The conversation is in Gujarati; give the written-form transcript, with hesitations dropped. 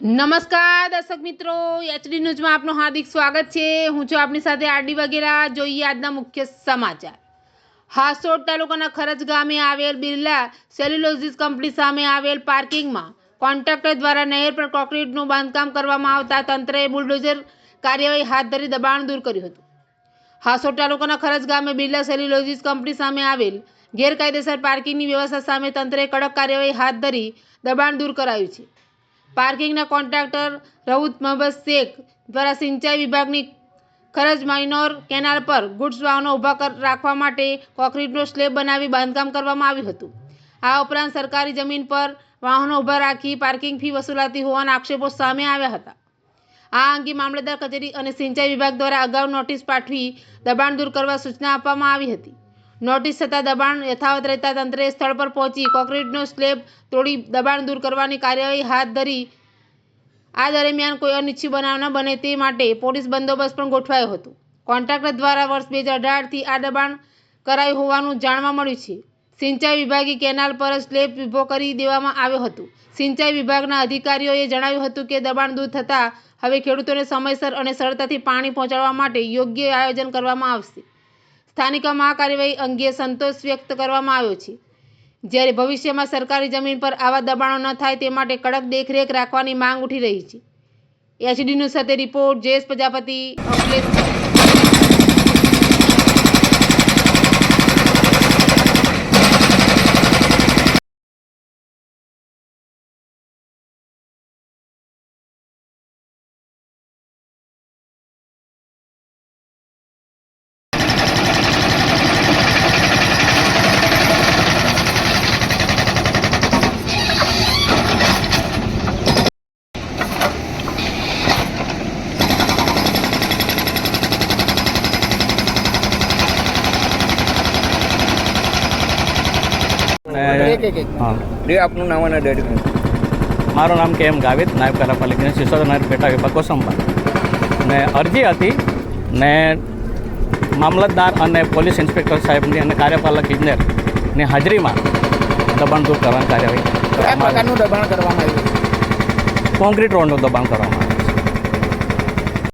નમસ્કાર દર્શક મિત્રો, એચડી ન્યૂઝમાં આપનું હાર્દિક સ્વાગત છે। હું છું આપની સાથે આરડી વગેરા। જોઈએ આજના મુખ્ય સમાચાર। હાસોડ તાલુકાના ખરજ ગામે આવેલ બિરલા સેલ્યુલોસિસ કંપની સામે આવેલ પાર્કિંગમાં કોન્ટ્રાક્ટર દ્વારા નહેર પર કોન્ક્રીટનું બાંધકામ કરવામાં આવતા તંત્રએ બુલડોઝર કાર્યવાહી હાથ ધરી દબાણ દૂર કર્યું હતું। હાસોડ તાલુકાના ખરજ ગામે બિરલા સેલ્યુલોસિસ કંપની સામે આવેલ ગેરકાયદેસર પાર્કિંગની વ્યવસ્થા સામે તંત્રએ કડક કાર્યવાહી હાથ ધરી દબાણ દૂર કરાયું છે। પાર્કિંગના કોન્ટ્રાક્ટર રઉફ મોહમ્મદ શેખ દ્વારા સિંચાઈ વિભાગની ખરજ માઇનોર કેનાલ પર ગુડ્સ વાહનો ઊભા રાખવા માટે કોન્ક્રીટનો સ્લેબ બનાવી બાંધકામ કરવામાં આવ્યું હતું। આ ઉપરાંત સરકારી જમીન પર વાહનો ઊભા રાખી પાર્કિંગ ફી વસૂલાતી હોવાના આક્ષેપો સામે આવ્યા હતા। આ અંગે મામલતદાર કચેરી અને સિંચાઈ વિભાગ દ્વારા અગાઉ નોટિસ પાઠવી દબાણ દૂર કરવા સૂચના આપવામાં આવી હતી। નોટિસ છતાં દબાણ યથાવત રહેતા તંત્રએ સ્થળ પર પહોંચી કોન્ક્રીટનો સ્લેબ તોડી દબાણ દૂર કરવાની કાર્યવાહી હાથ ધરી। આ દરમિયાન કોઈ અનિચ્છનીય બનાવ ન બને તે માટે પોલીસ બંદોબસ્ત પણ ગોઠવાયો હતો। કોન્ટ્રાક્ટર દ્વારા વર્ષ 2018થી આ દબાણ કરાયું હોવાનું જાણવા મળ્યું છે। સિંચાઈ વિભાગે કેનાલ પર સ્લેબ ઊભો કરી દેવામાં આવ્યો હતો। સિંચાઈ વિભાગના અધિકારીઓએ જણાવ્યું હતું કે દબાણ દૂર થતાં હવે ખેડૂતોને સમયસર અને સરળતાથી પાણી પહોંચાડવા માટે યોગ્ય આયોજન કરવામાં આવશે। સ્થાનિકોમાં આ કાર્યવાહી અંગે સંતોષ વ્યક્ત કરવામાં આવ્યો છે, જ્યારે ભવિષ્યમાં સરકારી જમીન પર આવા દબાણો ન થાય તે માટે કડક દેખરેખ રાખવાની માંગ ઉઠી રહી છે। એચડી ન્યૂઝ સાથે રિપોર્ટ જયેશ પ્રજાપતિ, અંકલેશ્વર। આપનું નામ અને ડેટ? મારું નામ કે એમ ગાવિત, નાયબ કાર્યપાલિકા સિસોદ નહેર પેટા વિભાગ કોસંબા। ને અરજી હતી ને મામલતદાર અને પોલીસ ઇન્સ્પેક્ટર સાહેબની અને કાર્યપાલક ઇજનેરની હાજરીમાં દબાણ દૂર કરવાની કાર્યવાહી કયા પ્રકારનું દબાણ કરવામાં આવ્યું? કોન્ક્રીટ રોડનું દબાણ કરવામાં